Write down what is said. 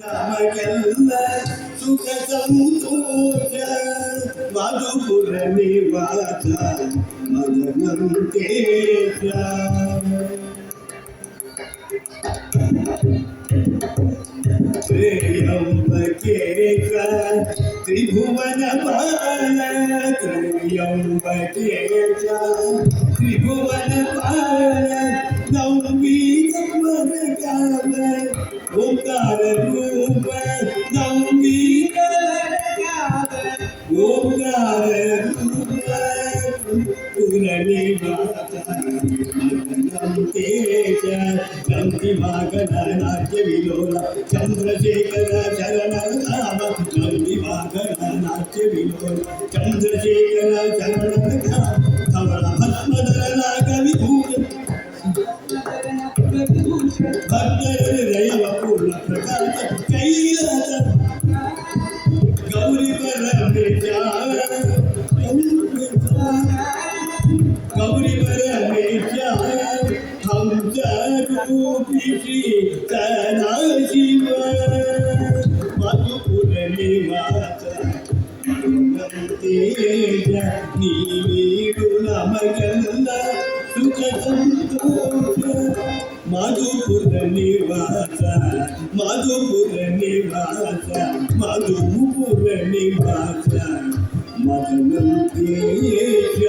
ನಮಗೆಲ್ಲ ಸುಖ ಸಂತೋಷ ಮಧುಪುರ ನಿವಾಸ ಮದನಂತೇಶ ತ್ರ್ಯಂಬಕೇಶ ತ್ರಿಭುವನ ಬಾಲ ತ್ರ್ಯಂಬಕೇಶ ತ್ರಿಭುವನ ಬಾಲ ನೌಮೀಕರ ಕಾಲ ಓಂಕಾರ ರೂಪ ನೌಮೀಕರ ಕಾಲ ಓಂಕಾರ ರೂಪ ಪುರನಿವಾಸ ತೇಜ ಗಂಧಿಮಾಗನ ನಾಟ್ಯ ವಿಲೋಲ ಚಂದ್ರಶೇಖರ ಶರಣರ ನಾಮ ಗಂಧಿಮಾಗನ ನಾಟ್ಯ ವಿಲೋಲ ಚಂದ್ರಶೇಖರ ಶರಣರ ನಾಮ ಧವಳ ಭಸ್ಮಧರನ ಕವಿಭೂಷ ಭಕ್ತರ ಹೃದಯವ ಪೂರ್ಣ ಪ್ರಕಾಶ ಕೈಲಾಸ ಗೌರಿ ಪರಮೇಶ ಗೌರಿ ಪರಮೇಶ ಹಂಸ ರೂಪಿ ಶ್ರೀ ಸದಾಶಿವ ಮಧುಪುರ ನಿವಾಸ ತೇಜ ನೀಡು ನಮಗೆಲ್ಲ ಸುಖ ಸಂತೋಷ ಮಧುಪುರ ನಿವಾಸ ಮಧುಪುರ ನಿವಾಸ ಮಧುಪುರ ನಿವಾಸ ಮದನಂತೇಶ